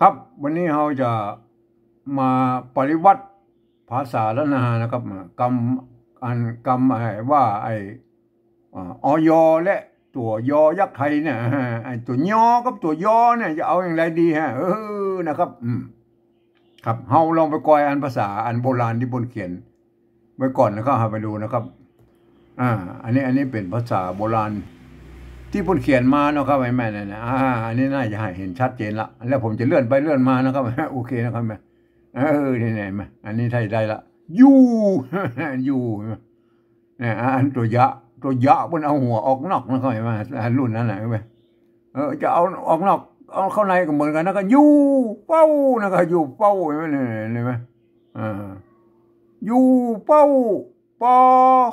ครับวันนี้เราจะมาปริวัติภาษาล้านนานะครับกรรมกรรมว่าออยและตัวยอยักษ์ไทยเนี่ยตัวยอกับตัวยอเนี่ยจะเอาอย่างไรดีฮะนะครับครับเฮาลองไปกอยภาษาโบราณที่บนเขียนไว้ก่อนนะครับไปดูนะครับอันนี้เป็นภาษาโบราณที่ผมเขียนมาเนาะครับแม่เนี่ยนะอันนี้น่าจะให้เห็นชัดเจนละแล้วผมจะเลื่อนไปเลื่อนมานะครับโอเคนะครับแม่นี่ไหมอันนี้ไทยได้ละยูยูเนี่ยอันตัวยะบนเอาหัวออกนอกนะครับเห็นไหมรุ่นนั้นแหละไหมจะเอาออกนอกเอาเข้าในก็เหมือนกันนะก็ยูเป้านะครับยูเป้าเห็นไหมเห็นไหมยูเป้าปอ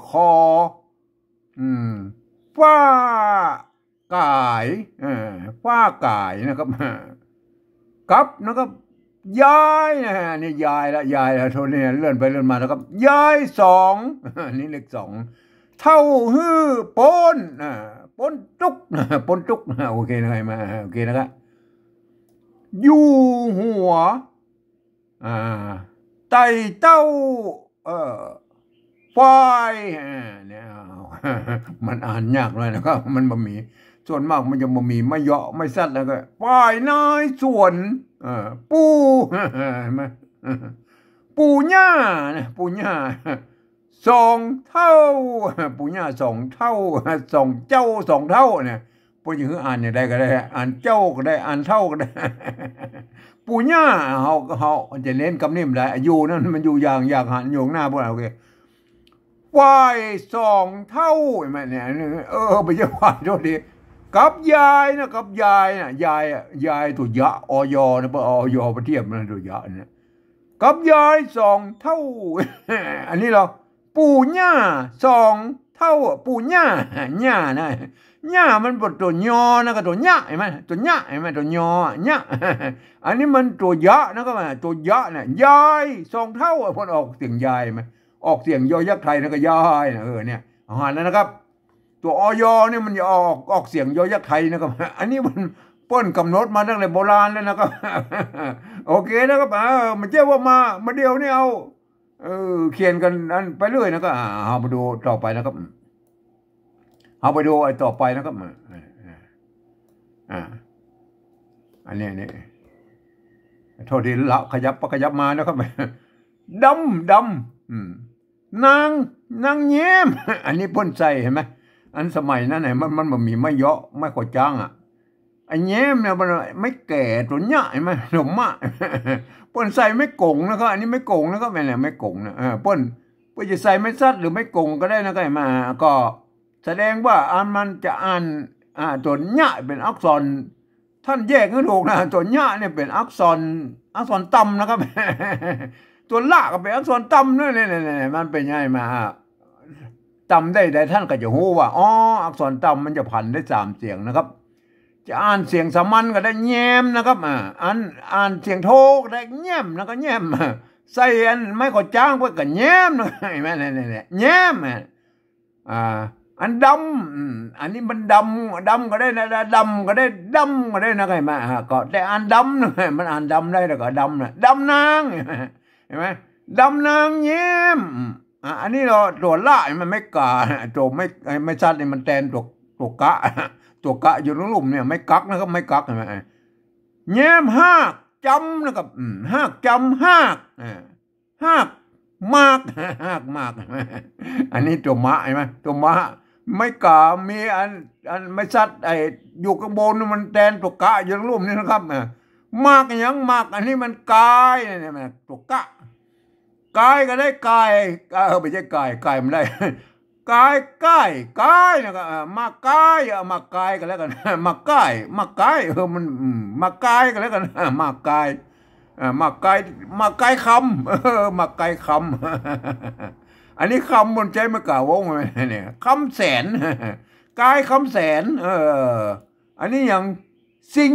คอฝ้ากายฝ้ากายนะครับกับนะครับย้ายนะนี่ย้ายละโทษนี่เลื่อนไปเลื่อนมาแล้วครับย้ายสองนี่เลขสองเท่าฮื้อปนปนตุกปนตุกโอเคนะครับมาโอเคนะครับอยู่หัวไตเต้าไฟเนี่ยมันอ่านยากเลยนะครับมันบะหมี่ส่วนมากมันจะบะหมี่ไม่เยาะไม่สั้นแล้วก็ฝ่ายนายส่วนปูมาปูย่าปูย่าสองเท่าปูย่าสองเท่าสองเจ้าสองเท่าเนี่ยปูย่าอ่านอย่างไรก็ได้อ่านเจ้าก็ได้อ่านเท่าก็ได้ปูย่าเขาจะเน้นคำนี้มันได้อยู่นั่นมันอยู่อย่างหันอยู่หน้าพวกเราโอเคฝ่ายสองเท่าไหมเนี่ยไปจะฝ่ายโทษทีกับยายนะกับยายนะยายตัวยะออยนะออยประเทียบนะตัวยะเนี่ยกับยายสองเท่าอันนี้เราปู่ย่าสองเท่าปู่ย่านะย่ามันเป็นตัวยอนะก็ตัวยะเห็นไหมตัวยะเห็นไหมตัวยอยะอันนี้มันตัวยะนะก็มาตัวยะเนี่ยยายสองเท่าพอออกเสียงยายไหมออกเสียงยอยักษ์ไทยนะก็ยายนะเนี่ยอาหารนะครับตัวออยเนี่ยมันจะออกเสียงยอยักษ์ไทยนะครับอันนี้มันป้นกำหนดมาตั้งแต่โบราณแล้วนะครับโอเคนะครับมันเจ้าว่ามาเดียวนี่เอาเขียนกันอันไปเรื่อยนะครับเอาไปดูต่อไปนะครับเอาไปดูไอ้ต่อไปนะครับอันนี้โทษทีละขยับมานะครับดำนางเยี่ยมอันนี้พ่นใส่เห็นไหมอันสมัยนั้นไหนมันมีไม่เยอะไม่กว่าจ้างไอ้เยี่ยมเนี่ยมันไม่แก่ตัวเนี้ยเห็นไหมหนุ่มมากพ่นใส่ไม่กงนะครับอันนี้ไม่กงนะครับไม่กงนะพ่นจะใส่ไม่ซัดหรือไม่กงก็ได้นะก็มาก็แสดงว่ามันจะตัวเนี้ยเป็นอักษรท่านแยกให้ถูกนะตัวเนี้ยเนี่ยเป็นอักษรต่ำนะครับตัวละก็เป็นอักษรต่ำเนี่ยมันเป็นยังไงมาต่ำได้ท่านก็จะรู้ว่าอักษรต่ำมันจะผันได้3เสียงนะครับจะอ่านเสียงสามัญก็ได้แย้มนะครับอ่านเสียงโทก็ได้แย้มแล้วก็แย้มใส่อันไม่ขอจ้างเพื่อก็แย้มนะเห็นไหมเนี่ยแย้มอันดำอันนี้มันดำก็ได้นะดำก็ได้นะไงมาก็แต่อ่านดำนะมันอ่านดำได้แล้วก็ดำนะดำนางเห็นไหมดำนางเยี่ยมอันนี้เราตัวละมันไม่กาตัวไม่ชัดเนี่ยมันแทนตัวกะอยู่ในลุ่มเนี่ยไม่กักนะครับไม่กักเห็นไหมเยี่ยมหากจำนะครับหากจำหากมากอันนี้ตัวมะเห็นไหมตัวมะไม่กามีอันไม่ชัดอยู่ข้างบนมันแทนตัวกะอยู่ในลุ่มนี่นะครับมากยังมากอันนี้มันกายเนี่ยมันตัวกะกายก็ได้กายไม่ใช่กายมันได้กายนะครับมากายก็แล้วกันมากายมันมากายก็แล้วกันมากายคำมากายคำอันนี้คำบนใจไม่กล่าววงเนี่ยคำแสนกายคำแสนอันนี้อย่างซิง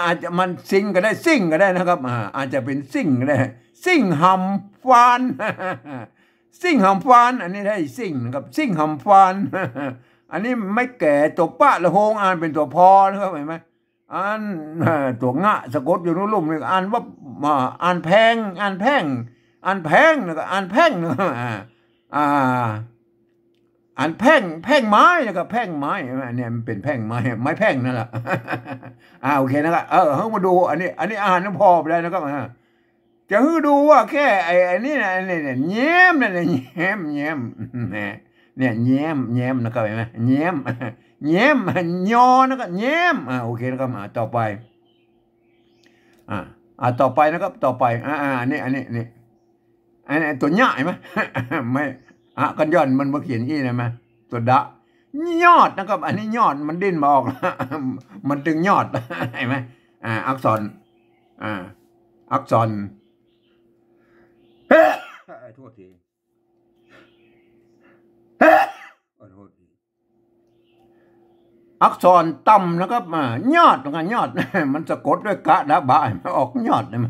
อาจจะมันซิงก็ได้ซิ่งก็ได้นะครับอาจจะเป็นซิ่งก็ได้ซิ่งหำฟานอันนี้ได้ซิ่งนะครับซิ่งหำฟานอันนี้ไม่แก่ตัวปะละโฮงอ่านเป็นตัวพอนะครับเห็นไหม อ่านตัวงะสะกดอยู่ในลุ่มนี่อ่านว่าอ่านแพงอ่านแพงอ่านแพงแล้วก็อ่านแพงอ่านแพ่งไม้นะครับแพ่งไม้เนี่ยมันเป็นแพ่งไม้แพ่งนั่นแหละโอเคนะครับให้มาดูอันนี้อ่านน้ำพอไปได้นะครับจะให้ดูว่าแค่ไอ้นี่นะเนี่ยแย้มนั่นแย้มเนี่ยแย้มนะครับเห็นไหมแย้มยอนะครับแย้มโอเคนะครับต่อไปต่อไปนะครับต่อไปอันนี้ตัวหญ้าเห็นไหมไม่กันย้อนมันมาเขียนอี้นะไหมตัวดะยอดนะครับอันนี้ยอดมันดิ้นมาออกมันดึงยอดเห็นไหมอักษรโทษทีอักษรต่ำนะครับยอดนะครับยอดมันสะกดด้วยกะดะบะมันออกยอดเลย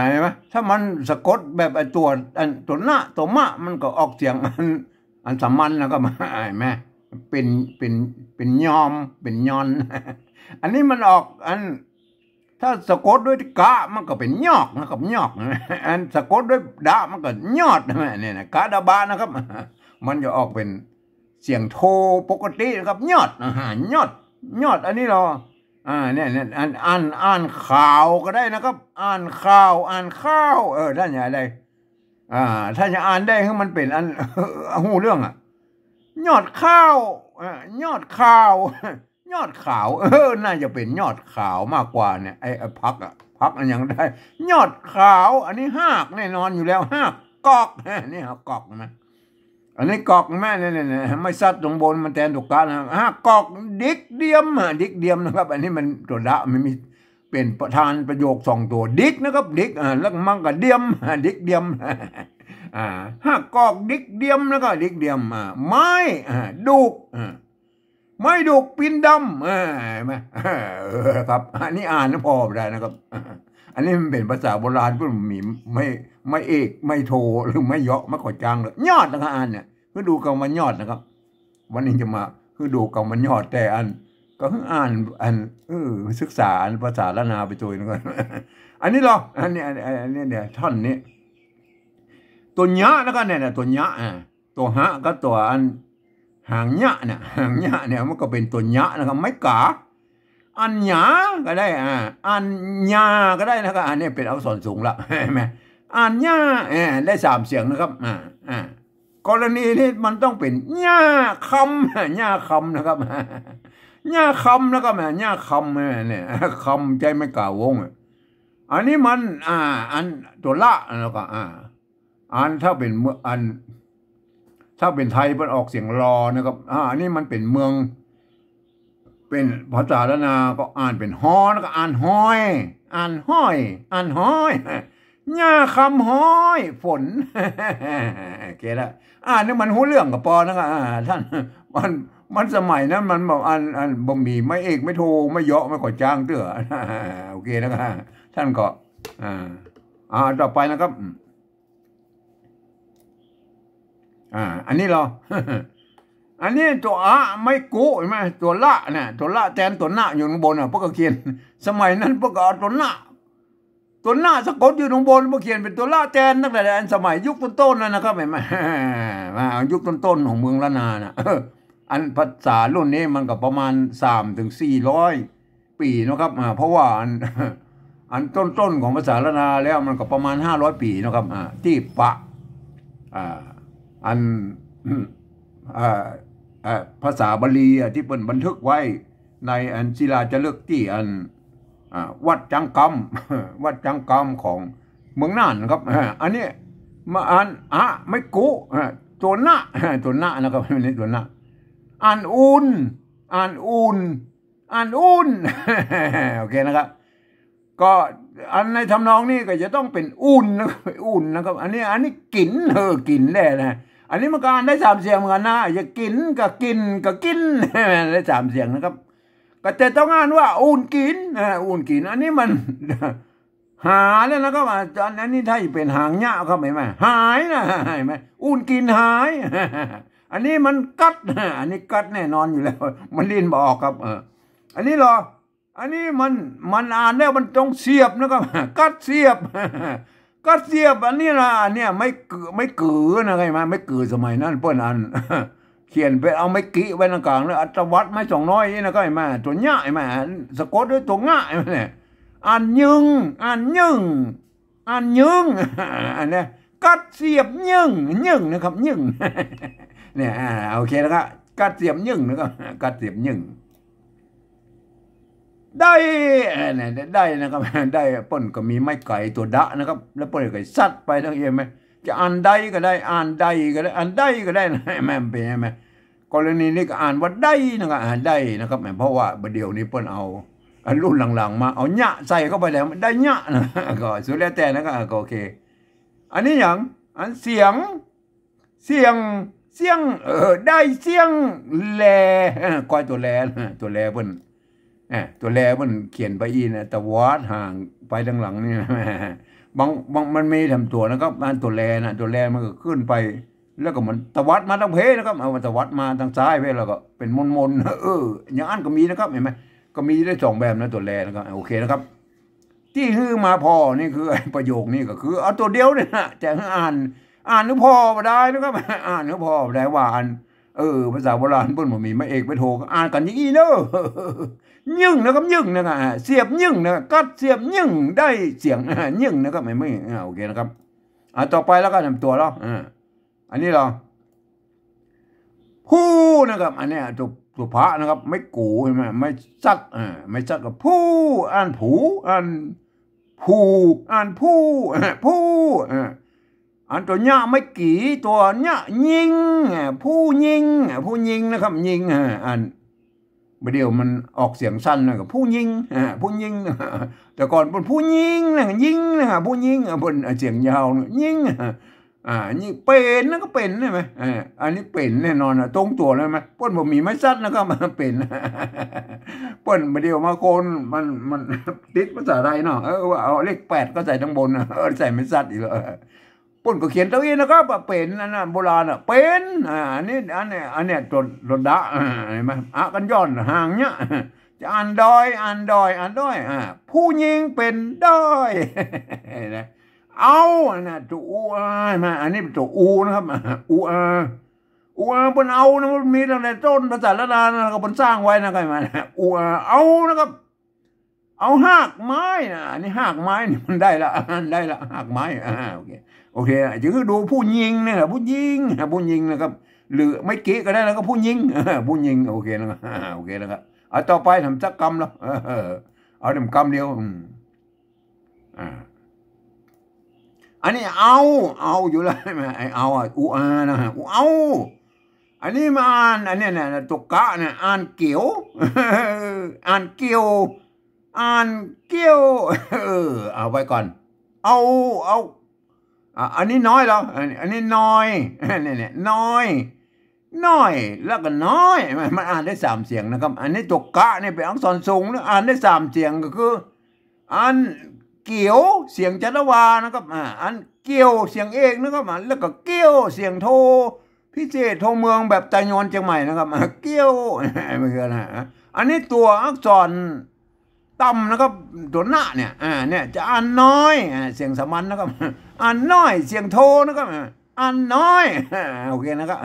เห็นไหมถ้ามันสะกดแบบไอ้ตัวหน้าตัวมะมันก็ออกเสียงอันสามัญแล้วก็มาเห็นไหมเป็นยอมเป็นยอนอันนี้มันออกถ้าสะกดด้วยกะมันก็เป็นยอกนะครับยอกอันสะกดด้วยดะมันก็ยอดเนี่ยนะกะดะบะนะครับมันจะออกเป็นเสียงโทปกตินะครับยอดยอดอันนี้เราเนี่ยอ่านข่าวก็ได้นะครับอ่านข่าวท่านอย่าอะไรถ้าจะอ่านได้ให้มันเป็นหูเรื่องยอดข้าวยอดข่าวยอดขาวน่าจะเป็นยอดขาวมากกว่าเนี่ยไอ้พักอันยังได้ยอดขาวอันนี้หากแน่นอนอยู่แล้วหากกอกนี่กอกนะอันนี้กอกแม่เนี่ยไม่ซัดตรงบนมันแทนถูกการนะกอกดิกเดียมนะครับอันนี้มันตัวดะมันมีเป็นประธานประโยค2ตัวดิกนะครับดิกแล้วมั่งกับเดียมดิกเดียมกอกดิกเดียมแล้วก็ดิกเดียมไม้ดุกไม่ดุกปินดำครับอันนี้อ่านพอได้นะครับอันนี้มันเป็นภาษาโบราณเพื่อมีไม่เอกไม่โทหรือไม่เยาะไม่ขอจางเลยยอดนะครับอ่านเนี่ยคือดูคำว่ายอดนะครับวันนี้จะมาคือดูคำว่ายอดแต่ก็คืออ่านศึกษาภาษาละนาไปตัวนึงก่อนอันนี้หรออันนี้เนี่ยท่อนนี้ตัวหญ้าแล้วก็เนี่ยตัวหญ้าตัวหะก็ตัวหางหญ้าเนี่ยมันก็เป็นตัวหญ้านะครับไม่กาอันหยาก็ได้อันหยาก็ได้นะครับอันนี้เป็นอักษรสูงละเห็นไหมอันหยาได้3เสียงนะครับกรณีนี้มันต้องเป็นหญ้าคำนะครับหญ้าคำแล้วก็หญ้าคำเนี่ยคำใจไม่กล่าววงอันนี้มันอันตัวละแล้วก็ถ้าเป็นถ้าเป็นไทยมันออกเสียงรอนะครับอันนี้มันเป็นเมืองเป็นภาษาละนาก็อ่านเป็นฮอแล้วก็อ่านห้อยหญ้าคำห้อยฝนเกล้านี่มันหูเรื่องกับปอนะครับท่านมันสมัยนั้นมันบอกบ่มีไม่เอกไม่โทไม่เยาะไม่ขอจ้างเตื้อโอเคนะครับท่านก็ต่อไปนะครับอันนี้เราอันนี้ตัวไม่กุใช่ไหมตัวละเนี่ยตัวละแทนตัวหน้าอยู่ข้างบนพวกเขียนสมัยนั้นพวกเอาตัวหน้าสะกดอยู่ข้างบนพวกเขียนเป็นตัวละแทนตั้งแต่สมัยยุคต้นๆนั่นนะครับเห็นไหมยุคต้นๆของเมืองละนานะอันภาษารุ่นนี้มันก็ประมาณ300-400 ปีนะครับเพราะว่าอันต้นของภาษาละนาแล้วมันก็ประมาณ500 ปีนะครับที่ปะภาษาบาลีที่เป็นบันทึกไว้ในศิลาจารึกที่วัดจังกำของเมืองน่านนะครับอันนี้มาไม่กุตัวหน้านะครับนี่ตัวหน้าอ่านอุ่นโอเคนะครับก็ในทำนองนี้ก็จะต้องเป็นอุ่นนะครับอันนี้กินกินได้นะอันนี้มันก็อ่านได้3เสียงเหมือนกันนะอย่ากินกับกินได้3เสียงนะครับก็จะต้องอ่านว่าอุ่นกินอันนี้มันหาแล้วนะครับอันนี้ถ้าเป็นหางหญ้าครับเห็นไหมหายนะเห็นไหมอุ่นกินหายอันนี้มันกัดแน่นอนอยู่แล้วมันลิ้นบอกครับอันนี้หรอ อันนี้มันอ่านแล้วมันต้องเสียบนะครับกัดเสียบกัดเสียบอันนี้นะอันเนี้ยไม่กือนะไงมาไม่กือสมัยนั้นเปิ้นอันเขียนไปเอาไม่กี้ไว้ในกลางแล้วอัตวัดไม่200นี่นะก็ไอ้มาตัวเนี้ยไอ้มาสะกดด้วยตัวง่ายเนี่ยอ่านยึงอ่านยึงอ่านยึงอันเนี้ยกัดเสียบยึงนะครับยึงเนี่ยโอเคแล้วก็กัดเสียบยึงนะครับกัดเสียบยึงได้เนี่ยได้นะครับได้เปิ้นก็มีไม้ไก่ตัวดะนะครับแล้วเปิ้นก็ซัดไปทั้งเอียไหมจะอ่านได้ก็ได้อ่านได้ก็ได้อ่านได้ก็ได้นะแม่เป็นไหมกรณีนี้ก็อ่านว่าได้นะครับอ่านได้นะครับเพราะว่าประเดี๋ยวนี้เปิ้นเอารุ่นหลังๆมาเอาหยะใส่เข้าไปแล้วได้หยะนะก็สุดแล้วแต่นะก็โอเคอันนี้อย่างอันเสียงได้เสียงแลก้อยตัวแลเปิ้นตัวแลมันเขียนไปอีนะแต่วัดห่างไปทางหลังนี่บางมันไม่ทำตัวนะครับอันตัวแลมันก็ขึ้นไปแล้วก็มันตวัดมาทางเพนะครับเอาตวัดมาทางซ้ายเพแล้วก็เป็นมนอย่างอันก็มีนะครับเห็นไหมก็มีได้2แบบนะตัวแลนะครับโอเคนะครับที่ฮือมาพอนี่คือประโยคนี้ก็คือเอาตัวเดียวเนี่ยจะอ่านหรือพอมาได้นะครับอ่านหรือพอได้ว่าอันภาษาโบราณเพิ่นบ่มีมาเอกไปโทอ่านกันอย่างนี้เด้อยึ่งนะครับยึ่งนะครับเสียบยึ่งนะกัดเสียบยึ่งได้เสียงยึ่งนะครับไม่โอเคนะครับต่อไปแล้วก็นำตัวแล้วอันนี้เราผู้นะครับอันนี้ตัวพระนะครับไม่กูใช่ไหมไม่ซัดไม่ซัดกับผู้อ่านผูอ่านผู้อ่านผู้อันตัวเนี้ยไม่กี่ตัวเนี้ยยิงผู้ยิงนะครับยิงอันเดี๋ยวมันออกเสียงสั้นนะกับผู้ยิงแต่ก่อนเป็นผู้ยิงนะยิงนะผู้ยิงเป็นเสียงยาวยิงนี่เป็นนะก็เป็นใช่ไหมอันนี้เป็นแน่นอนตรงตัวเลยไหมป้นบ่มีไม้สั้นนะครับมันเป็นป้นเดี๋ยวมาโคนมันติดภาษาไทยเนาะว่าเอาเลข8ก็ใส่ทั้งบนใส่ไม้สั้นอีกแล้วปุ่นก็เขียนตัวเองนะครับเป็นอันนั้นโบราณเป็นอันนี้ตัวดะเห็นไหมกันย้อนห่างเนี้ยจะอ่านดอยผู้ยิงเป็นดอยเอานะตัวอูมาอันนี้ตัวอูนะครับอูบนเอานะมันมีตั้งแต่ต้นภาษาละลานก็บนสร้างไว้นะครับมาอูเอานะครับเอาหากไม้นะอันนี้หากไม้นี่มันได้ละหากไม้โอเคจะคือดูผู้ยิงเนี่ยผู้ยิงนะครับหรือไม่เก๋ก็ได้แล้วก็ผู้ยิงโอเคนะครับต่อไปทำสักกรรมแล้วเอาทำกรรมเดียวอันนี้เอาอยู่แล้วไหมไอเอานะเอาอันนี้มาอ่านอันนี้เนี่ยตุกกะเนี่ยอ่านเกี่ยวเอาไว้ก่อนเอาอันนี้น้อยแล้วอันนี้น้อยเนี่ยน้อยแล้วก็น้อยมันอ่านได้3เสียงนะครับอันนี้ตุกกะเนี่ยเป็นอักษรสูงแล้วอ่านได้3เสียงก็คืออันเกี่ยวเสียงจัตวานะครับอันเกี่ยวเสียงเอกนะครับแล้วก็เกี่ยวเสียงโทพิเศษโทเมืองแบบตะยอนเชียงใหม่นะครับเกี่ยวไม่คือนะอันนี้ตัวอักษรต่ำนะครับตัวหน้าเนี่ยจะอ่านน้อยเสียงสามัญนะครับอ่านน้อยเสียงโทนะครับอ่านน้อยโอเคนะครับ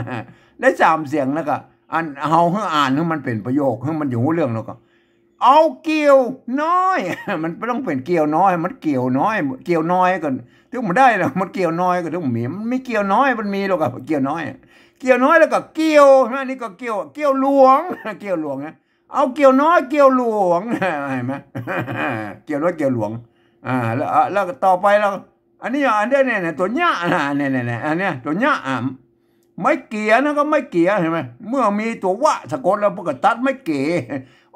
ได้3เสียงนะครับเอาให้อ่านให้มันเป็นประโยคให้มันอยู่เรื่องแล้วก็เอาเกี่ยวน้อยมันไม่ต้องเป็นเกี่ยวน้อยมันเกี่ยวน้อยก่อนถึงมันได้แล้วมันเกี่ยวน้อยก็ถึงมีมันไม่เกี่ยวน้อยมันมีหรอกเกี่ยวน้อยแล้วก็เกี่ยวอันนี้ก็เกี่ยวหลวงนะเอาเกี่ยวน้อยเกี่ยวหลวงเห็นไหมเกี่ยวน้อยเกี่ยวหลวงแล้วต่อไปเราอันนี้เนี่ยตัวเนี้ยเนี่ยอันเนี้ยตัวเนี้ยไม่เกี่ยนะก็ไม่เกี่ยเห็นไหมเมื่อมีตัววะสะกดแล้วพวกก็ตัดไม่เกี่ย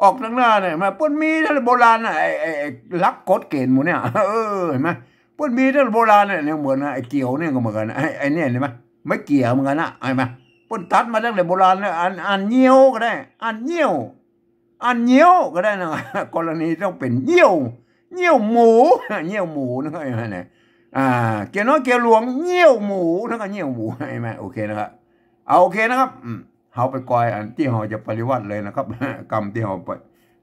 ออกทางหน้าเนี่ยมาป้นมีท่านโบราณไอ้ลักกฎเกณฑ์หมูเนี่ยเห็นไหมป้นมีท่านโบราณเนี่ยเหมือนไอ้เกี่ยวเนี่ยก็เหมือนกันไอ้เนี่ยเห็นไหมไม่เกี่ยเหมือนกันนะเห็นไหมป้นตัดมาตั้งแต่โบราณแล้วอ่านเงี้ยวก็ได้อ่านเงี้ยวก็ได้นะกรณีต้องเป็นเงี้ยวหมูนะครับเนี่ยเกี่ยวน้อยเกี่ยวหลวงเงี้ยวหมูนะครับเงี้ยวหมูใช่ไหมโอเคนะครับเอาโอเคนะครับเขาไปกอยอันที่เขาจะปฏิวัติเลยนะครับกรรมที่เขาไป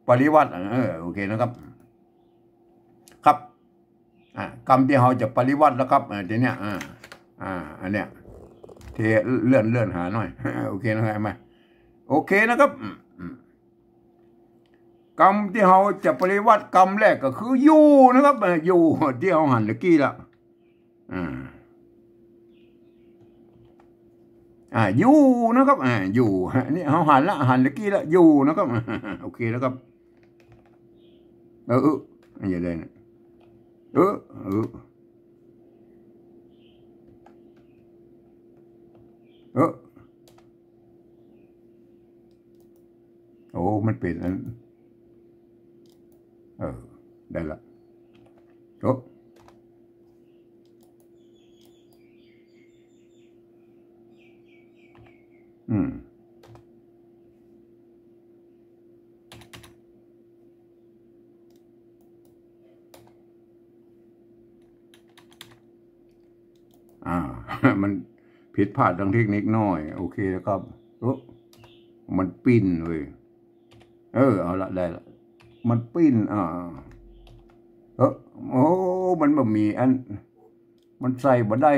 ปริวัติโอเคนะครับครับกรรมที่เราจะปริวัติแล้วครับทีเนี้ยอันเนี้ยเทเลื่อนหาหน่อยโอเคนะครับมาโอเคนะครับกรรมที่เราจะปริวัติกรรมแรกก็คืออยู่นะครับอยู่ที่เราหันตะกี้ละอยู่นะครับอยู่นี่เราหันตะกี้ละอยู่นะครับโอเคนะครับอย่าเลยนะโอ้มันเป็นอันได้ละมันผิดพลาดทางเทคนิคน้อยโอเคแล้วครับมันปิ้นเลยเอาละได้ละมันปิ้นโอ้มันแบบมีอันมันใส่บ่ได้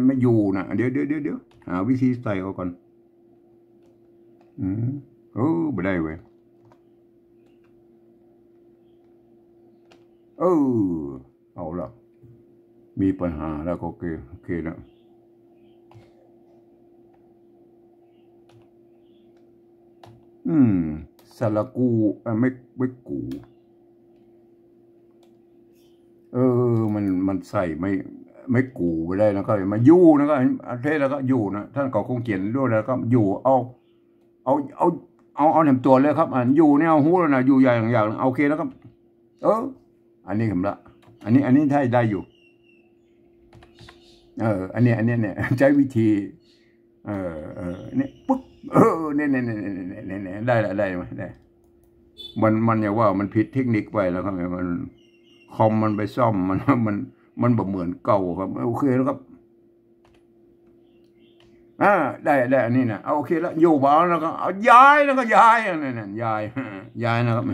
ไม่อยู่นะเดี๋ยวหาวิธีใส่เอาก่อนบ่ได้เว้ยเอาละมีปัญหาแล้วก็โอเคแล้วสระกูไม่กูมันใส่ไม่กูไปได้นะก็มายู่นะก็เทศแล้วก็อยู่นะท่านก็คงเขียนด้วยแล้วก็อยู่เอาหนึ่งตัวเลยครับอยู่เนี่ยเอาหูแล้วนะอยู่อย่างโอเคแล้วครับอันนี้ผมละอันนี้ได้อยู่อันนี้เนี่ยใช้วิธีเนี่ยปึ๊กเนี่ยได้ไหมได้มันอย่าว่ามันผิดเทคนิคไปแล้วครับมันคอมมันไปซ่อมมันแบบเหมือนเก่าครับโอเคแล้วครับได้อันนี้นะโอเคแล้วอยู่บ้านแล้วก็เอาย้ายแล้วก็ย้ายนั่นย้ายนะครับ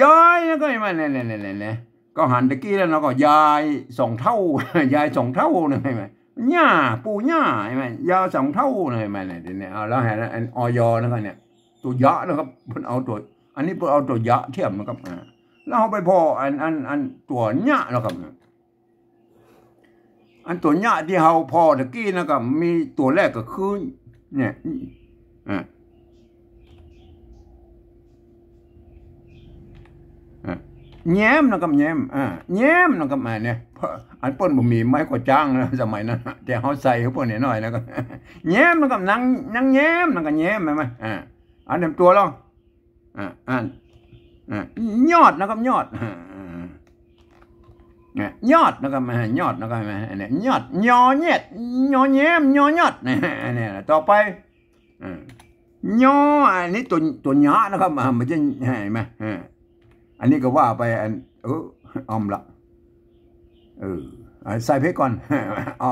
ย้ายแล้วก็มาเนี่ยก็หันตะกี้แล้วเราก็ย้าย2 เท่าย้าย2 เท่านะใช่ไหมปู่ย่าใช่ไหมยาว2 เท่าเลยไหมเนี่ยเอาแล้วเห็นอันออยนะครับเนี่ยตัวยะนะครับเพิ่นเอาตัวอันนี้เพิ่นเอาตัวยะเทียมนะครับแล้วเอาไปพออันตัวหญ้านะครับอันตัวหญ้าที่เราพอตะกี้นะครับมีตัวแรกก็คือเนี่ยแย้มนะครับแย้มนะครับเนี่ยอันเปิ้นบ่มีไม้กว่าจ้างนะสมัยนั้นแต่เฮาใส่เปิ้นน้อยๆนะครับแย้มนะครับนางแย้มนะครับแย้มใช่มั้ยอันเต็มตัวลองยอดนะครับยอดนะครับยอดนะครับเนี่ยยอดยอเน็ดยอแย้มยอยอดเนี่ยต่อไปยออันนี้ตัวหญ้านะครับมันจะเห็นมั้ยอันนี้ก็ว่าไปอมละใส่เพชรก่อนเ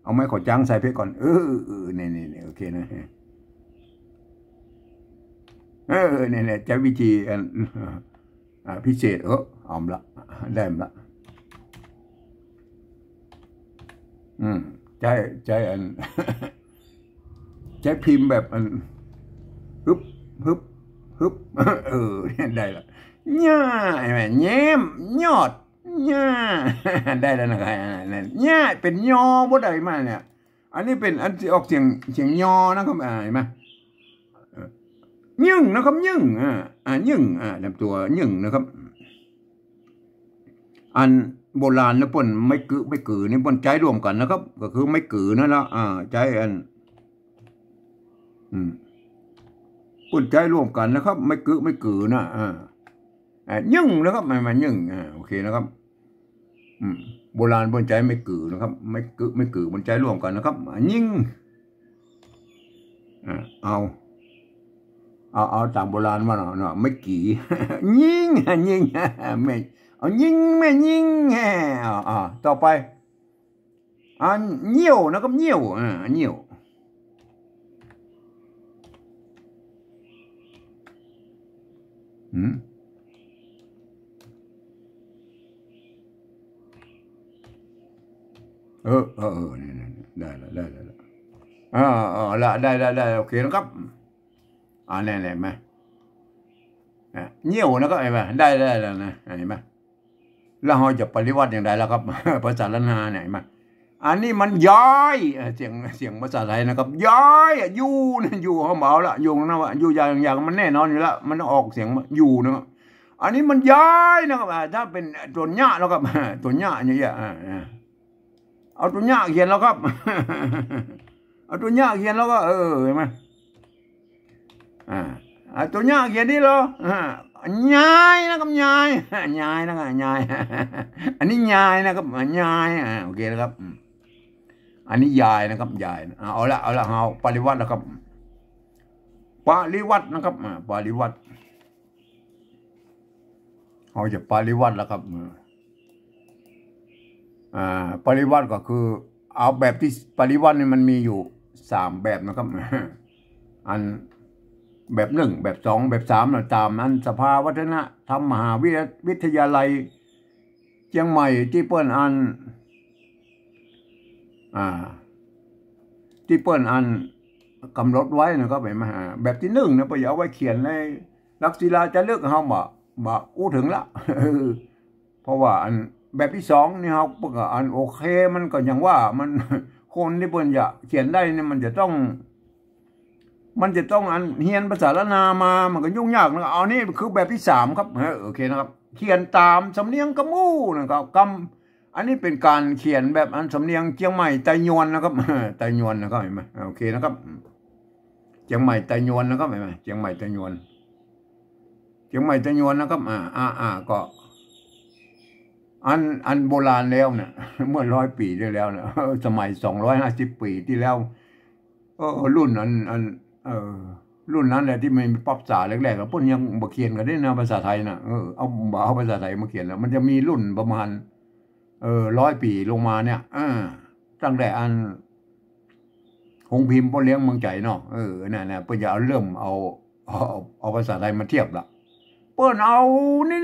อาไม้ขอจังใส่เพชรก่อนนี่โอเคนะเนี่ยใช้วิธีพิเศษอมละได้มละใช้ใช้พิมพ์แบบฮึบเนี่ยได้ละแย้มยอดได้แล้วนะครับเป็นยอบ่ได้มาเนี่ยอันนี้เป็นอันที่ออกเสียงยอนะครับเห็นไหมยึ่งนะครับยึ่งยึ่งลำตัวยึ่งนะครับอันโบราณนะเปิ้นไม่กือนี่เปิ้นใช้รวมกันนะครับก็คือไม่กือนั่นละใช้อันเปิ้นใช้รวมกันนะครับไม่กือนะยึ่งนะครับมันยึ่งโอเคนะครับโบราณเปิ้นใช้ไม่กือนะครับไม่กือมันใช้รวมกันนะครับยิ่งเอาตามโบราณมาเนาะไม่กี่ยิ่งไม่เอายิ่งไม่ยิ่งต่อไปเหี่ยวนะครับเหี่ยว นี่ได้แล้วละได้โอเคนะครับแน่ไหมเงี้ยวนะครับไอ้บ้าได้แล้วนะเห็นไหมแล้วเราจะปฏิวัติอย่างไรแล้วครับภาษาล้านนาเนี่ยมาอันนี้มันย้ายเสียงภาษาไทยนะครับย้ายอยู่เขาเบาละอยู่นะว่าอยู่อย่างมันแน่นอนอยู่แล้วมันออกเสียงอยู่นะครับอันนี้มันย้ายนะครับถ้าเป็นตัวหญ้าแล้วครับตัวหญ้าอย่างเงี้ยเอาตัวหญ้าเขียนแล้วครับเอาตัวหญ้าเขียนแล้วก็เห็นไหมตัวหญ้าเขียนนี่เหรอยายนะครับยายนะครับยายอันนี้ยายนะครับยายโอเคนะครับอันนี้ยายนะครับยายเอาละเอาปริวัตินะครับปริวัตินะครับปริวัติเขาจะปริวัติแล้วครับปริวัติก็คือเอาแบบที่ปริวัตินี่มันมีอยู่3แบบนะครับอันแบบ1แบบ2แบบ3ตามนั้นสภาวัฒนธรรมมหาวิทยาลัยเชียงใหม่ที่เปิ้นที่เปิ้นกำหนดไว้นะครับแบบที่1นะไปเอาไว้เขียนในหลักศิลาจารึกเฮาบ่อู้ถึงละเพราะว่าแบบที่2นี่เฮาเปิ้นก็โอเคมันก็อย่างว่ามันคนที่เปิ้นจะเขียนได้นี่มันจะต้องเรียนภาษาล้านนามามันก็ยุ่งยากนะเอานี่คือแบบที่3ครับโอเคนะครับเขียนตามสำเนียงกะมู่นะครับอันนี้เป็นการเขียนแบบสำเนียงเชียงใหม่ไตยวนนะครับไตยวนนะครับเห็นไหมโอเคนะครับเชียงใหม่ไตยวนนะครับเห็นไหมเชียงใหม่ไตยวนนะครับก็อันโบราณแล้วเนี่ยเมื่อ100 ปีที่แล้วเนี่ยสมัย250 ปีที่แล้วรุ่นรุ่นนั้นแหละที่มันป๊อปจ๋าแรกๆแล้วพวกยังบ่เขียนกันได้นะภาษาไทยนะเอาภาษาไทยมาเขียนแล้วมันจะมีรุ่นประมาณ100 ปีลงมาเนี่ยตั้งแต่หงพิมพ์พ่อเลี้ยงเมืองใจเนาะนั่นเพิ่นจะเริ่มเอาภาษาไทยมาเทียบละเปิ้นเอานี่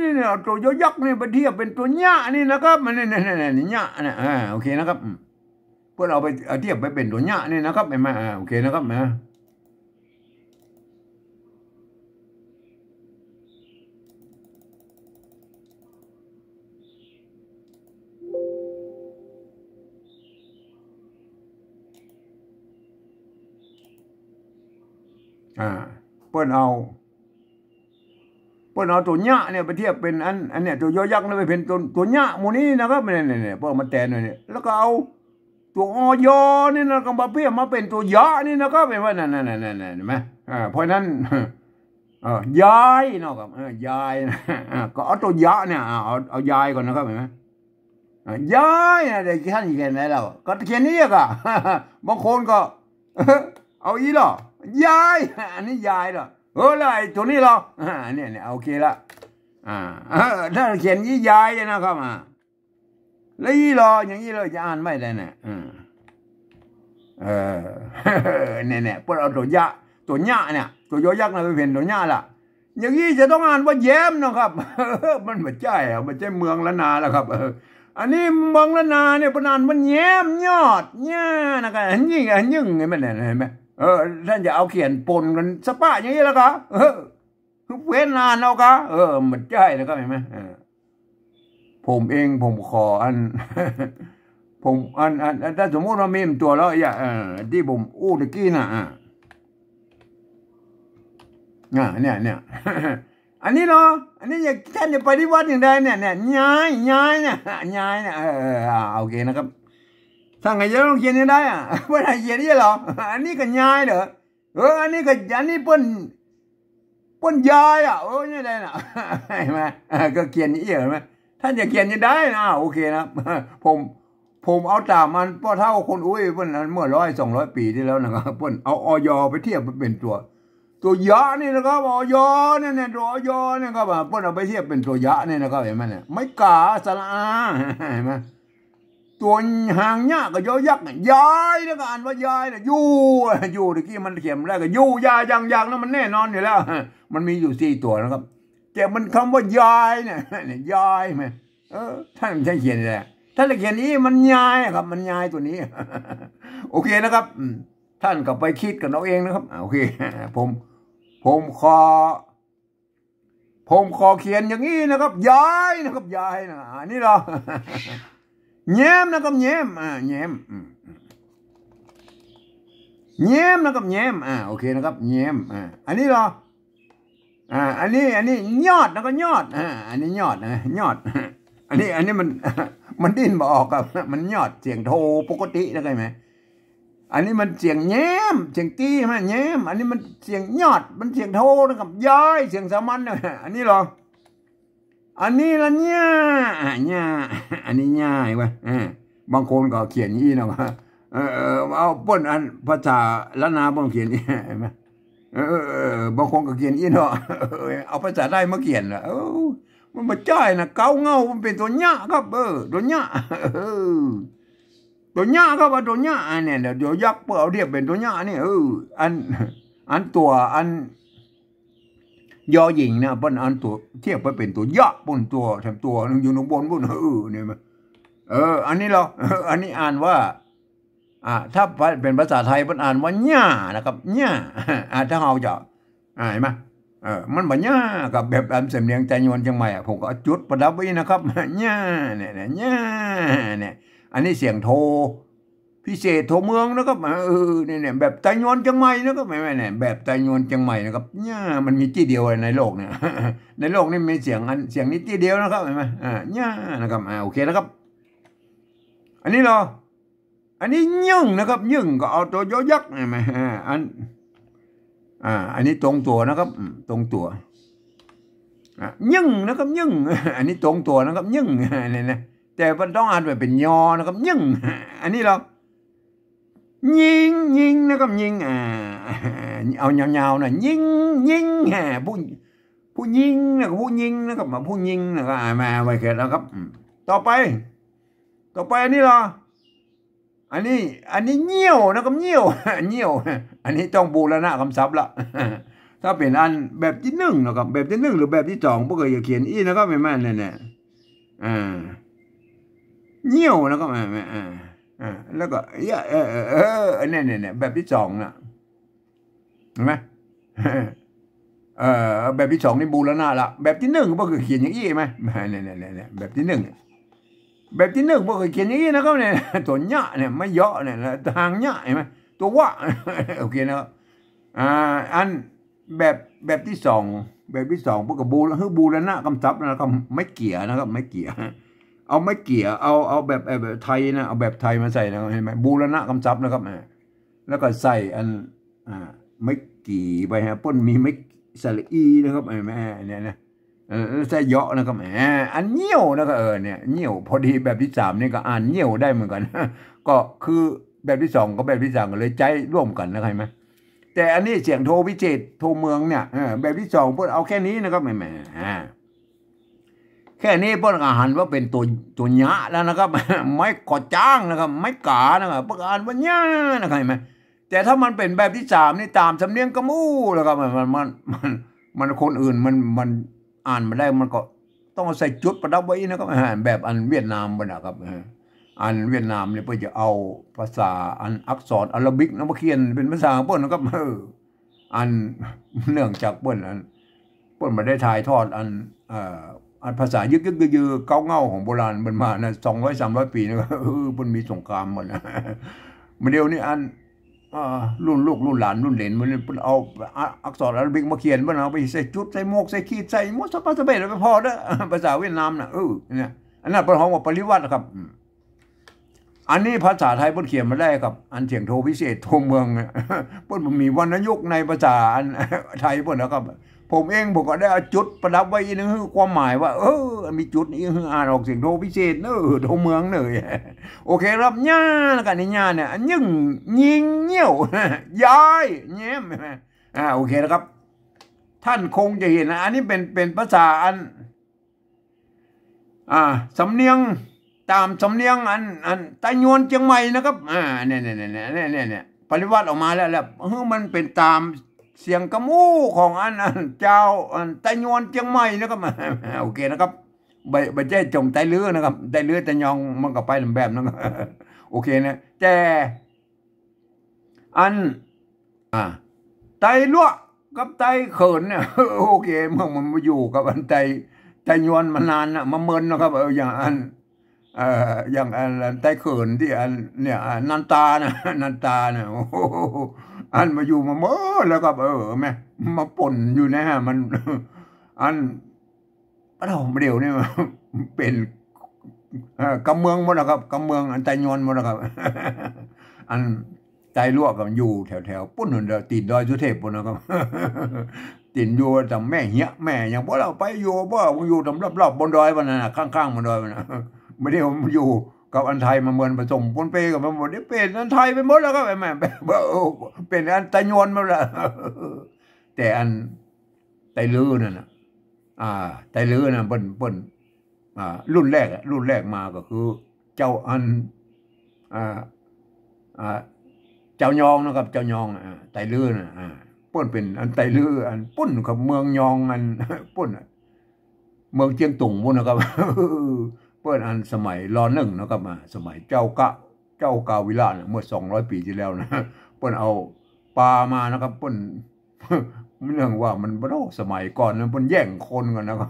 ตัวยักษ์นี่มาเทียบเป็นตัวหญ้านี่นะครับมันนี่หญ้านะโอเคนะครับเพื่อเอาไปเทียบไปเป็นตัวหญ้านี่นะครับเห็นไหมโอเคนะครับเปิ้นเอาตัวหญ้าเนี่ยไปเทียบเป็นอันเนี่ยตัวยอยักษ์นี่ไปเป็นตัวหญ้าหมู่นี้นะครับเนี่ยเปิ้นมาแทนเนี่ยแล้วก็เอาตัวอยนี่นะก็มาเพียบมาเป็นตัวยะนี่นะครับเป็นว่านั่นเห็นไหมเพราะนั้นยายเนาะครับยายก็เอาตัวยะเนี่ยเอายายก่อนนะครับเห็นไหมยายนะเด็กท่านเขียนไหนแล้วก็เขียนนี่ก็บางคนก็เอาอีหรอยายอันนี้ยายเหรอแล้วไอ้ตัวนี้เหรอเนี่ยโอเคละถ้าเขียนยี่ยายนะครับแล้วยี่หรออย่างนี้เราจะอ่านไม่ได้เนี่ยเนี่ยพวกเราตัวหญ้าเนี่ยตัวยอยักษ์นะไปเป็นตัวหญ้าละอย่างนี้จะต้องอ่านว่าแย้มนะครับมันไม่ใช่มันใช่เมืองละนาแล้วครับอันนี้เมืองละนาเนี่ยพนันมันแย้มยอดเนี่ยนะครับยิ่งไงมันเนี่ยเห็นไหมท่านจะเอาเขียนปนกันสปะอย่างนี้แล้วก็เว้นนานแล้วก็มันใช่นะครับเห็นไหมผมขอผมถ้าสมมติว่ามีตัวแล้วที่ผมอู้ตะกี้น่ะเนี่ยอันนี้เนาะอันนี้อยากท่านจะปฏิวัติอย่างไรเนี่ยย้ายเนี่ยโอเคนะครับถ้าไงจะต้องเขียนยังได้ว่าไหนเขียนนี่เหรออันนี้ก็ย้ายเหรออันนี้เปิ้นย้ายนี่ได้น่ะเห็นไหมก็เขียนนี่เห็นไหมท่านจะเขียนยังได้นะโอเคนะผมเอาตามมันพ่อเท่าคนอุ้ยเปิ้นเมื่อ100-200 ปีที่แล้วนะครับเปิ้นเอาอยไปเทียบเป็นตัวยะนี่นะครับอยเนี่ยตัวอยเนี่ยครับเปิ้นเอาไปเทียบเป็นตัวยะนี่นะครับเห็นไหมเนี่ยไม่กาสระเห็นไหมตัวหางยากก็ยอยักษ์ยายนะก็อ่านว่ายายนะอยู่ตะกี้มันเขียนได้ก็อยู่ยาอย่างนั้นมันแน่นอนอยู่แล้วมันมีอยู่4 ตัวนะครับ แต่มันคำว่ายายเนี่ยยายไหมท่านใช้เขียนอะไรท่านเขียนนี้มันยายครับมันยายตัวนี้ โอเคนะครับท่านก็ไปคิดกันเอาเองนะครับโอเคผมขอเขียนอย่างนี้นะครับย้ายนะครับย้ายนะอันนี้เราแย้มนะครับแย้มแย้มแย้มนะครับแย้มโอเคนะครับแย้มอันนี้เราอันนี้ยอดนะครับยอดอันนี้ยอดนะยอดอันนี้มันดิ้นบ่ออกครับมันยอดเสียงโทปกติได้ไหมอันนี้มันเสียงแย้มเสียงตีไหมแย้มอันนี้มันเสียงยอดมันเสียงโทนะครับย้ายเสียงสามัญนะอันนี้หรออันนี้ละเนี่ยอันนี้ง่ายว่ะบางคนก็เขียนยี่นะว่าเอาป้นอันภาษาละนาบางเขียนนี่เห็นไหมบางคนก็เขียนยี่เนาะเอาภาษาได้มาเขียนละมันมาจ้อยนะเกาเงามันเป็นตัวหญ้าครับตัวหญ้าตัวหญ้าครับว่าตัวหญ้าเนี่ยเดี๋ยวยักษ์เอาเรียกเป็นตัวหญ้านี่อันตัวอันยอหญิงนะป้นอันตัวเทียบไปเป็นตัวยะป้นตัวแถมตัวนึงอยู่ตรงบนป้นเนี่ยมั้ยอันนี้เราอันนี้อ่านว่าถ้าเป็นภาษาไทยป้นอ่านว่าหญ้านะครับหญ้าถ้าเราจะเห็นไหมมันบ่หญ้ากับแบบอันสำเนียงใจยวนจังใหม่ผมก็จุดประดับไว้นะครับหญ้าเนี่ยหญ้าเนี่ยอันนี้เสียงโทพิเศษโทเมืองนะครับเนี่ยแบบไตยวนจังใหม่นะครับไม่เนี่ยแบบไตยวนจังใหม่นะครับเนี่ยมันมีที่เดียวในโลกเนี่ยในโลกนี่มีเสียงนี้ที่เดียวนะครับเห็นไหมเนี่ยนะครับโอเคนะครับอันนี้อันนี้ยึ่งนะครับยึ่งก็เอาตัวยอยักษ์เห็นไหมอันนี้ตรงตัวนะครับตรงตัวยึ่งนะครับยึ่งอันนี้ตรงตัวนะครับยึ่งเนี่ยนะแต่มันต้องอ่านแบบเป็นยอนะครับยึ่งอันนี้ยิงนะครับยิงเอายาวๆนะยิงผู้ยิงนะผู้ยิงนะครับมาผู้ยิงนะครับมาไว้แค่แล้วครับต่อไปอันนี้อันนี้เงี้ยวนะครับเงี้ยวอันนี้ต้องบูรณะคำศัพท์ละถ้าเป็นอันแบบที่หนึ่งนะครับแบบที่หนึ่งหรือแบบที่สองพวกอย่าเขียนอีนะครับไม่แม่นเนี่ยเงี้ยวนะครับแล้วก็เนี่ยแบบที่สองนะเห็นไหมแบบที่สองนี่บูรณะละแบบที่หนึ่งพวกเขียนอย่างนี้ไหมเนี่ยแบบที่หนึ่งพวกเขียนอย่างนี้นะครับเนี่ยตัวหญ้าเนี่ยไม่เยอะเนี่ยทางหญ้าเห็นไหมตัววะโอเคนะครับอันแบบที่สองพวกบูรณะคำศัพท์นะครับไม่เกี่ยนะครับไม่เกี่ยเอาไม่เกี่ยเอาแบบไทยนะเอาแบบไทยมาใส่นะเห็นไหมบูรณะคำศัพท์นะครับแล้วก็ใส่อันไม่กี่ไปฮะป้นมีไม่สระอีนะครับเห็นไหมเนี่ยนะใส่เยาะนะครับอันเงี้ยวนะครับเนี่ยเงี้ยวพอดีแบบที่สามนี่ก็อ่านเงี้ยวได้เหมือนกันก็คือแบบที่สองกับแบบที่สามก็เลยใจร่วมกันนะครับเห็นไหมแต่อันนี้เสียงโทพิเศษโทเมืองเนี่ยแบบที่สองพวกเอาแค่นี้นะครับแหมแค่นี้พวกอาหารว่าเป็นตัวหยะแล้วนะครับไม่ก่อจ้างนะครับไม่กานะครับพวกอ่านว่าหยะนะครับเห็นไหมแต่ถ้ามันเป็นแบบที่สามนี่ตามสำเนียงกระมู้แล้วครับมันคนอื่นมันอ่านมาได้มันก็ต้องใส่จุดประดับไว้นะครับแบบอันเวียดนามมันนะครับอันเวียดนามเนี่ยเพื่อจะเอาภาษาอันอักษรอาราบิกนะมาเขียนเป็นภาษาเปิ้ลนะครับอันเนื่องจากเปิ้ลมาได้ถ่ายทอดอันภาษายึกเก้าเง่าของโบราณมันมานะ200-300 ปีนะครับมันมีสงครามหมดนะเดี๋ยวนี้อันรุ่นลูกรุ่นหลานรุ่นเหลนมันเอาอักษรอาราบิกมาเขียนมันเอาไปใส่จุดใส่หมวกใส่ขีดใส่หมดสะเบ็ดไปพอเด้อภาษาเวียดนามน่ะเนี่ยอันนั้นเป็นของว่าปริวัตินะครับอันนี้ภาษาไทยเพิ่นเขียนมาได้ครับอันเสียงโทพิเศษโทเมืองเนี่ยเพิ่นมีวรรณยุกต์ในภาษาอันไทยเพิ่นนะครับผมก็ได้เอาจุดประดับไว้นึงคือความหมายว่ามีจุดนี้คืออ่านออกเสียงโทพิเศษโทเมืองโอเคครับญ่าแล้วกันนี่ญ่าเนี่ยยิงเงี้ยวย้ายแย้มโอเคนะครับท่านคงจะเห็นนะอันนี้เป็นภาษาอันสำเนียงตามสำเนียงอันไตยวนเชียงใหม่นะครับเนี่ยปริวัติออกมาแล้วมันเป็นตาม เสียงกระมูของอันเจ้าอันไตยวนเชียงใหม่นะครับโอเคนะครับใบใจจงไตลื้อนะครับไตลื้อไตยองมันก็ไปแบบนั้นโอเคนะแต่อันไตลั่วกับไตเขินเนี่ยโอเคเมื่อมันมาอยู่กับอันไตยวนมานานนะมาเมินนะครับอย่างอันอย่างอันไตเขินที่อันเนี่ยนันตานะนันตาเนี่ยอันมาอยู่มาเมื่อแล้วก็แม่มาป่นอยู่นะฮะมันอันเราเดี๋ยวนี่เป็นกำเมืองหมดนะครับกำเมืองอันไตยวนหมดนะครับอันไตลวกกับอยู่แถวปุ้นเดี๋ยวตีนดอยสุเทพปุ่นนะครับตีนอยู่แต่แม่เหี้ยแม่อย่างพวกเราไปอยู่บ่อยู่ตำรอบบนดอยวันนั้นข้างๆบนดอยวันนั้นไม่ได้ผมอยู่กับอันไทยมาเมืองผสมปนเปกับมาหมดนี่เป็นอันไทยไปหมดแล้วก็แม่เป็นอันไตยวนหมดแล้วแต่อันไตลือนั่นนะไตลือน่ะเปิ้นรุ่นแรกมาก็คือเจ้าอันเจ้ายองนะครับเจ้ายองไตลือน่ะปุ้นเป็นอันไตลืออันปุ้นกับเมืองยองอันปุ้นเมืองเจียงตุงพุ่นนะครับเปิ้นอันสมัยร.1นะครับสมัยเจ้ากาวิลาเมื่อ200ปีที่แล้วนะเปิ้นเอาปลามานะครับเปิ้นเรื่องว่ามันบ่สมัยก่อนนะเปิ้นแย่งคนกันนะครับ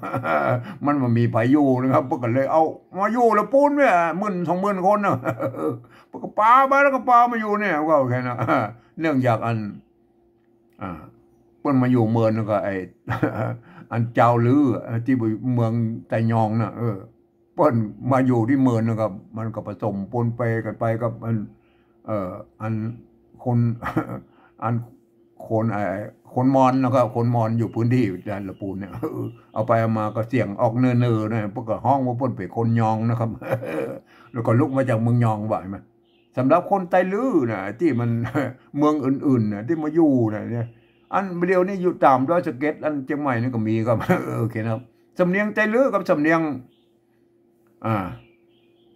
มันบ่มีไผอยู่นะครับเปิ้นก็เลยเอามาอยู่แล้วปูนเนี่ย10,000-20,000 คนนะเปิ้นก็ปลาไปแล้วก็ปลามาอยู่เนี่ยก็แค่นั้นเนื่องจากอันเปิ้นมาอยู่เมืองแล้วก็ไอ้อันเจ้าลือที่เมืองไตยองน่ะเปิ้นมาอยู่ที่เมืองนะครับมันก็ผสมปนเปกันไปกับอันคนอันคนมอญนะครับคนมอญอยู่พื้นที่จันทปูนเนี่ยเอาไปเอามาก็เสียงออกเนอๆนะพวกก็ห้องว่าเปิ้นเป็นคนยองนะครับแล้วก็ลุกมาจากเมืองยองบ่มั้ยสำหรับคนไตลือน่ะที่มันเมืองอื่นๆน่ะที่มาอยู่น่ะเนี่ยอันเดียวนี่อยู่ตามดอยสะเก็ดอันเชียงใหม่นี่ก็มีครับโอเคนะครับสำเนียงไตลือกับสำเนียง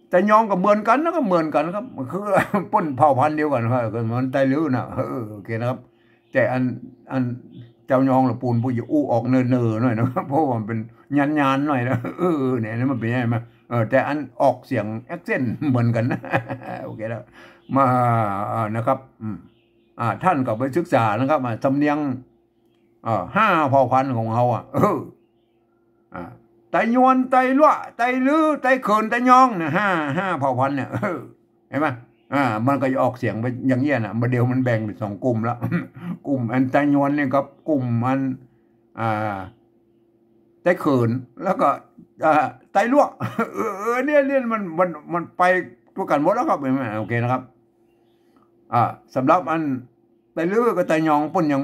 แต่ยองก็เหมือนกันนะครับเหมือนกันครับคือป้นเผ่าพันธุ์เดียวกันครับมันไตลือน่ะโอเคนะครับแต่อันเจ้ายองละปูนผู้อยู่ออกเนอๆหน่อยนะครับเพราะว่ามันเป็นยันๆหน่อยนะเนี่ยนี่มันเป็นยังไงมาแต่อันออกเสียงแอคเซนต์เหมือนกันนะโอเคแล้วมานะครับท่านก็ไปศึกษานะครับสำเนียง5เผ่าพันธุ์ของเฮาไตยวนไตลั่วไตลือไตเขินไตยองเนี่ย5เผ่าพันธุ์เนี่ยเห็นมั้ยมันก็จะออกเสียงไปอย่างเงี้ยน่ะเดี๋ยวมันแบ่งเป็น2กลุ่มแล้วกลุ่มอันไตยวนเนี่ยกับกลุ่มมันไตเขินแล้วก็ไตลั่วเนี่ยมันไปตัวกันหมดแล้วครับโอเคนะครับสำหรับอันไตลือกับไตยองปุ่นยัง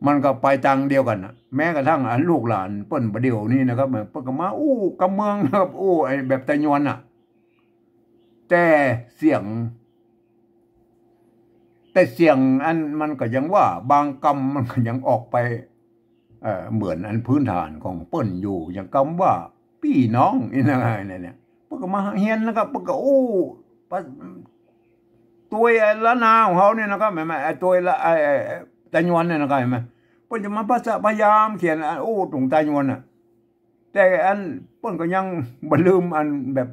มันก็ไปทางเดียวกันนะแม้กระทั่งอันลูกหลานเปิ้นประเดี๋ยวนี้นะครับเปิ้นก็มากำเมืองนะครับไอ้แบบไตยวนน่ะแต่เสียงอันมันก็ยังว่าบางคำมันก็ยังออกไปเหมือนอันพื้นฐานของเปิ้นอยู่อย่างคำว่าพี่น้องนี่นะเนี่ยเปิ้นก็มาเฮียนนะครับเปิ้นก็ตัวละนาของเฮาเนี่ยนะครับแม่ตัวละไตยวนเนี่ยนะครับเห็นมั้ยเปิ้นจะมาพยายามเขียนตรงไตยวนน่ะแต่อันเปิ้นก็ยังบ่ลืมอันแบบ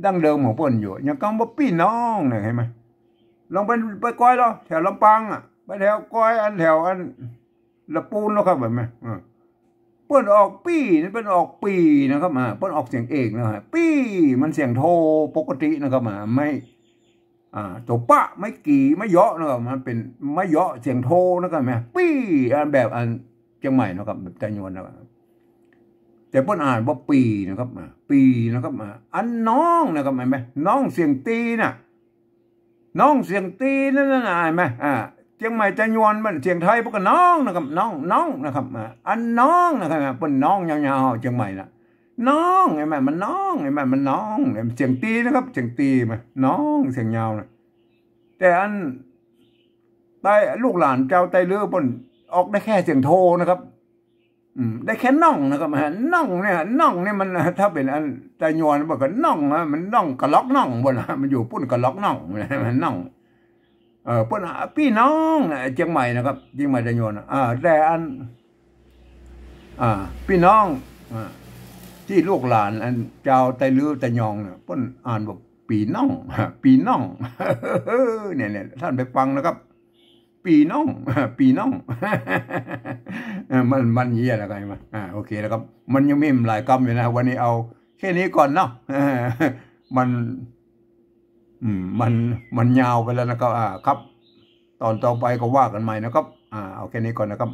ดั้งเดิมของเปิ้นอยู่ยังคำว่าพี่น้องเนี่ยเห็นมั้ยลองไปก้อยแล้วแถวลำปางไปแถวก้อยอันแถวอันละปูนแล้วครับแบบมั้ยเปิ้นออกปี้นี่เป็นออกปีนะครับเปิ้นออกเสียงเอกนะฮะปี้มันเสียงโทปกตินะครับไม่ตัวปะไม่กี่ไม่เยาะนะครับมันเป็นไม่เยาะเสียงโทนะครับแม่ปี้อันแบบอันเชียงใหม่นะครับแบบไตยวนนะครับแต่เพิ่นอ่านว่าปีนะครับปีนะครับอันน้องนะครับแม่น้องเสียงตีน่ะน้องเสียงตีนั่นน่ะแม่เชียงใหม่ไตยวนมันเสียงไทยพวกก็น้องนะครับน้องนะครับอันน้องนะครับเพิ่นน้องยาวๆเชียงใหม่น่ะน้องไอ้แม่มันน้องไอ้แม่มันน้องเสียงตีนะครับเสียงตีมั้ยน้องเสียงยาวนะแต่อันไตลูกหลานเจ้าไตเรือเพิ่นออกได้แค่เสียงโทนะครับได้แค่น้องนะครับน้องเนี่ยมันถ้าเป็นอันไตยวนบอกก็น้องมันน้องกะล็อกน้องบ่ล่ะมันอยู่ปุ้นกะล็อกน้องมันน้อง เปิ้นพี่น้องเชียงใหม่นะครับเชียงใหม่ตะโยนแต่อันพี่น้องที่ลูกหลานอันเจ้าไตลือตะยองเนี่ยเปิ้นอ่านว่าปีน้องปีน้องเนี่ยท่านไปฟังนะครับปีน้องปีน้องมันเยี่ยแล้วกันมาโอเคแล้วครับมันยังมีหลายคำอยู่นะวันนี้เอาแค่นี้ก่อนเนาะมันมันยาวไปแล้วนะครับครับตอนต่อไปก็ว่ากันใหม่นะครับเอาแค่นี้ก่อนนะครับ